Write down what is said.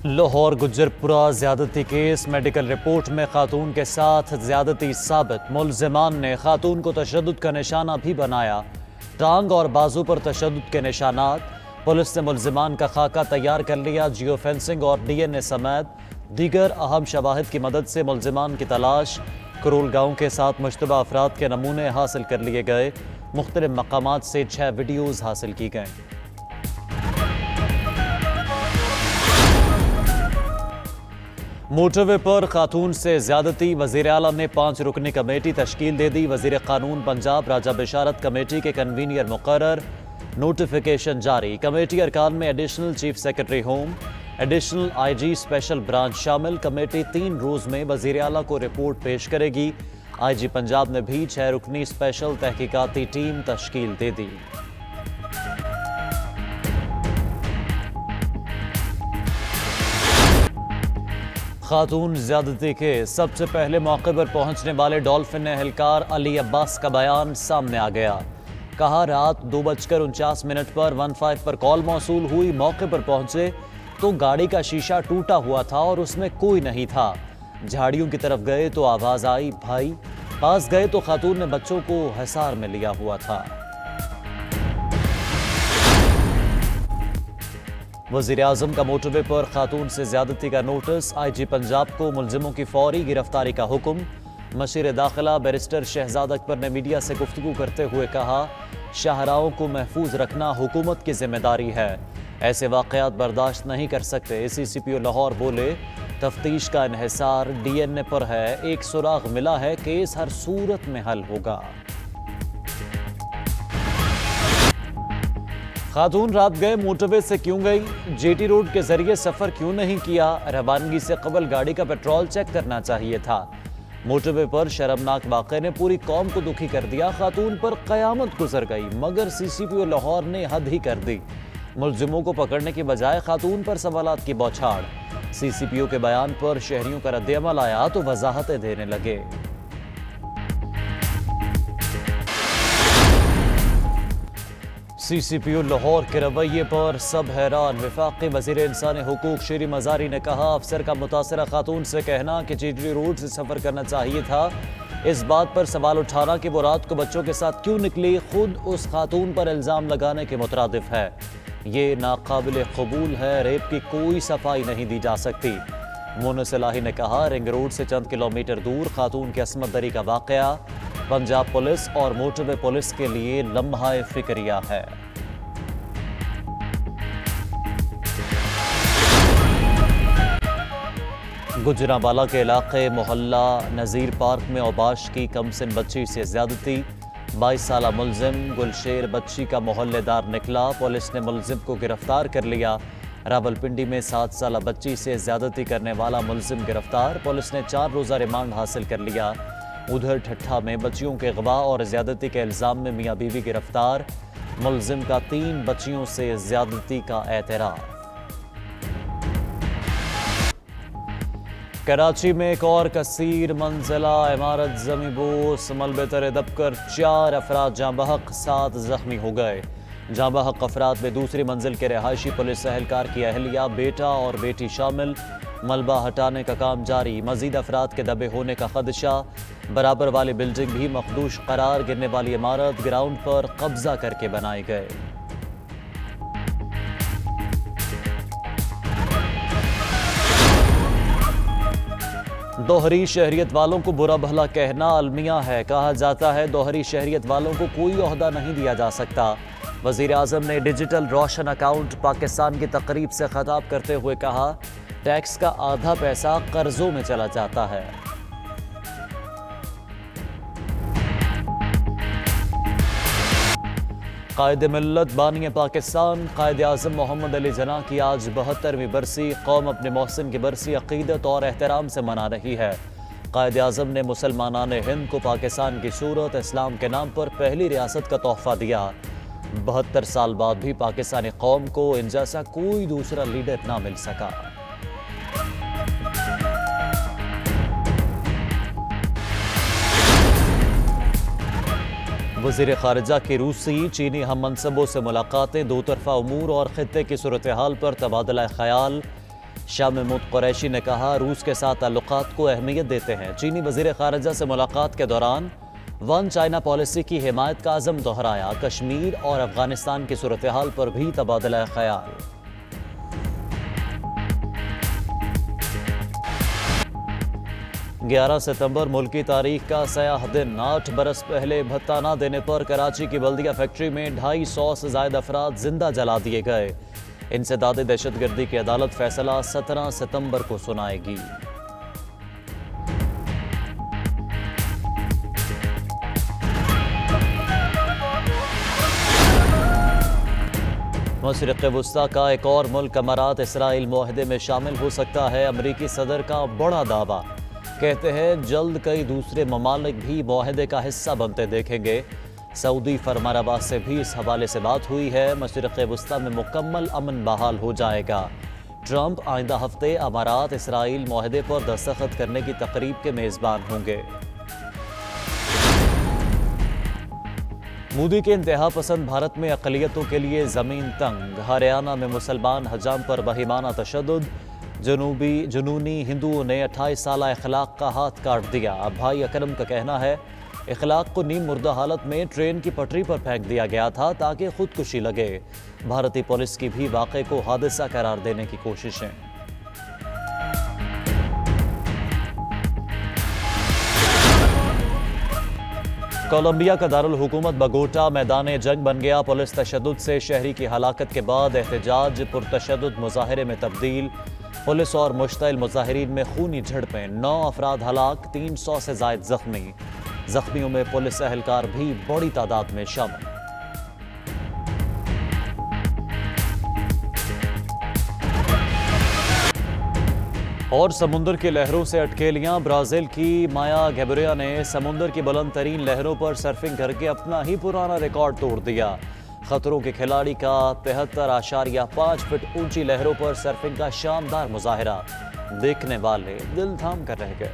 लाहौर गुज्जरपुरा ज्यादती case, medical report में खातून के साथ ज्यादती साबित। मुल्जिमान ने खातून को तशद्दुद का निशाना भी बनाया। टांग और बाजू पर तशद्दुद के निशानात। पुलिस ने मुल्जिमान का खाका तैयार कर लिया। जियो फेंसिंग और DNA समेत दीगर अहम शवाहिद की मदद से मुल्जिमान की तलाश। करोल गाँव के 7 मुश्तबा अफराद के नमूने हासिल कर लिए गए। मुख्तलिफ मकामात से 6 वीडियोज़ हासिल की गए। मोटरवे पर खातून से ज्यादती, वजीर आला ने 5 रुकनी कमेटी तश्कील दे दी। वजीर कानून पंजाब राजा बिशारत कमेटी के कन्वीनियर मुकर्रर। नोटिफिकेशन जारी। कमेटी अरकान में additional chief secretary home, additional IG special branch शामिल। कमेटी 3 रोज में वजीर आला को रिपोर्ट पेश करेगी। IG पंजाब ने भी 6 रुकनी स्पेशल तहकीकाती टीम तश्कील दे दी। खातून ज्यादती के सबसे पहले मौके पर पहुंचने वाले डॉल्फिन एहलकार अली अब्बास का बयान सामने आ गया। कहा, रात 2:49 पर 15 पर कॉल मौसूल हुई। मौके पर पहुंचे तो गाड़ी का शीशा टूटा हुआ था और उसमें कोई नहीं था। झाड़ियों की तरफ गए तो आवाज आई, भाई। पास गए तो खातून ने बच्चों को हिसार में लिया हुआ था। वज़ीर आज़म का मोटरवे पर खातून से ज्यादती का नोटिस। IG पंजाब को मुल्जिमों की फौरी गिरफ्तारी का हुक्म। मशीर दाखिला बैरिस्टर शहजाद अकबर ने मीडिया से गुफ्तगू करते हुए कहा, शाहराओं को महफूज रखना हुकूमत की जिम्मेदारी है। ऐसे वाक़यात बर्दाश्त नहीं कर सकते। CCPO लाहौर बोले, तफ्तीश का इन्हिसार DNA पर है। एक सुराग मिला है, केस हर सूरत में हल होगा। खातून रात गए मोटरवे से क्यों गई? JT रोड के जरिए सफर क्यों नहीं किया? रवानगी से कबल गाड़ी का पेट्रोल चेक करना चाहिए था। मोटरवे पर शर्मनाक वाक़े ने पूरी कौम को दुखी कर दिया। खातून पर कयामत गुजर गई, मगर CCPO लाहौर ने हद ही कर दी। मुल्जिमों को पकड़ने की बजाय खातून पर सवालात की बौछार। CCPO के बयान पर शहरियों का रद्द-ए-अमल आया तो वजाहतें देने लगे। CCPO लाहौर के रवैये पर सब हैरान। वफाकी वज़ीर इंसानी हुकूक शेरी मज़ारी ने कहा, अफसर का मुतासरा खातून से कहना कि JT रोड से सफ़र करना चाहिए था। इस बात पर सवाल उठाना कि वो रात को बच्चों के साथ क्यों निकली, खुद उस खातून पर इल्ज़ाम लगाने के मुतरादिफ है। ये नाकाबिल कबूल है। रेप की कोई सफाई नहीं दी जा सकती। मोनस इलाही ने कहा, रिंग रोड से चंद किलोमीटर दूर खातून की असमत दरी का वाक़या पंजाब पुलिस और मोटरवे पुलिस के लिए लम्हा फिक्रिया है। गुजरांवाला के इलाके मोहल्ला नज़ीर पार्क में औबाश की कमसिन बच्ची से ज्यादती। 22 साला मुल्जिम गुलशेर बच्ची का मोहल्लेदार निकला। पुलिस ने मुल्जिम को गिरफ्तार कर लिया। रावलपिंडी में 7 साला बच्ची से ज्यादती करने वाला मुल्जिम गिरफ्तार। पुलिस ने 4 रोज़ा रिमांड हासिल कर लिया। उधर ठट्ठा में बच्चियों के अगवा और ज्यादती के इल्ज़ाम में मियाँ बीवी गिरफ्तार। मुल्जिम का 3 बच्चियों से ज्यादती का एतराफ़। कराची में एक और कसीर मंजिला इमारत ज़मींबोस मलबे तले दबकर 4 अफराद जाँ बहक, 7 जख्मी हो गए। जाँ बहक अफराद में दूसरी मंजिल के रहायशी पुलिस एहलकार की अहलिया, बेटा और बेटी शामिल। मलबा हटाने का काम जारी। मजीद अफराद के दबे होने का खदशा। बराबर वाली बिल्डिंग भी मखदूश करार। गिरने वाली इमारत ग्राउंड पर कब्जा करके बनाए गए। दोहरी शहरियत वालों को बुरा भला कहना अलमिया है। कहा जाता है दोहरी शहरियत वालों को कोई ओहदा नहीं दिया जा सकता। वज़ीर आज़म ने डिजिटल रोशन अकाउंट पाकिस्तान की तकरीब से खिताब करते हुए कहा, टैक्स का आधा पैसा कर्जों में चला जाता है। कायद मिल्लत बानी पाकिस्तान कायद आज़म मोहम्मद अली जना की आज 72वीं बरसी। कौम अपने मोहसिन की बरसी अक़ीदत और एहतराम से मना रही है। कायद आज़म ने मुसलमानान हिंद को पाकिस्तान की सूरत इस्लाम के नाम पर पहली रियासत का तोहफा दिया। 72 साल बाद भी पाकिस्तानी कौम को इन जैसा कोई दूसरा लीडर ना मिल सका। वज़ीर ख़ारिजा की रूसी चीनी हम मनसबों से मुलाकातें। दो तरफ़ा उमूर और ख़ित्ते की सूरत हाल पर तबादला ख़याल। शाह महमूद कुरैशी ने कहा, रूस के साथ ताल्लुकात को अहमियत देते हैं। चीनी वज़ीर ख़ारिजा से मुलाकात के दौरान वन चाइना पॉलिसी की हिमायत का अज़म दोहराया। कश्मीर और अफगानिस्तान की सूरत हाल पर भी तबादला ख्याल। ग्यारह सितंबर मुल्की तारीख का सयाह दिन। 8 बरस पहले भत्ता न देने पर कराची की बल्दिया फैक्ट्री में 250 से ज़ायद अफराद जिंदा जला दिए गए। इंसदाद दहशतगर्दी की अदालत फैसला 17 सितंबर को सुनाएगी। मशरिक़ वुस्ता का एक और मुल्क अमारात इसराइल मुआहदे में शामिल हो सकता है। अमरीकी सदर का बड़ा दावा। कहते हैं जल्द कई दूसरे ममालिक भी मुआहदे का हिस्सा बनते देखेंगे। सऊदी फरमानरवा से भी इस हवाले से बात हुई है। मशरिक़ वुस्ता में मुकम्मल अमन बहाल हो जाएगा। ट्रंप आइंदा हफ्ते अमारात इसराइल मुआहदे पर दस्तखत करने की तकरीब के मेज़बान होंगे। मोदी के इंतहा पसंद भारत में अक़लियतों के लिए ज़मीन तंग। हरियाणा में मुसलमान हजाम पर बहिमाना तशद्दुद। जुनूनी हिंदुओं ने 28 साला इखलाक का हाथ काट दिया। भाई अकरम का कहना है, इखलाक को नीम मुर्दा हालत में ट्रेन की पटरी पर फेंक दिया गया था ताकि खुदकुशी लगे। भारतीय पुलिस की भी वाक़े को हादसा करार देने की कोशिशें। कोलंबिया का दारुल हुकूमत बगोटा मैदान जंग बन गया। पुलिस तशद्दुद से शहरी की हलाकत के बाद एहतजाज पुरतशद्दुद मुजाहरे में तब्दील। पुलिस और मुश्तइल मुजाहिरीन में खूनी झड़पें। 9 अफराद हलाक, 300 से ज़ायद जख्मी। जख्मियों में पुलिस एहलकार भी बड़ी तादाद में शामिल। और समुद्र की लहरों से अटकेलियां। ब्राज़ील की माया गैब्रिया ने समुद्र की बुलंद तरीन लहरों पर सर्फिंग करके अपना ही पुराना रिकॉर्ड तोड़ दिया। खतरों के खिलाड़ी का 73.5 फीट ऊंची लहरों पर सर्फिंग का शानदार मुजाहिरा देखने वाले दिल थाम कर रह गए।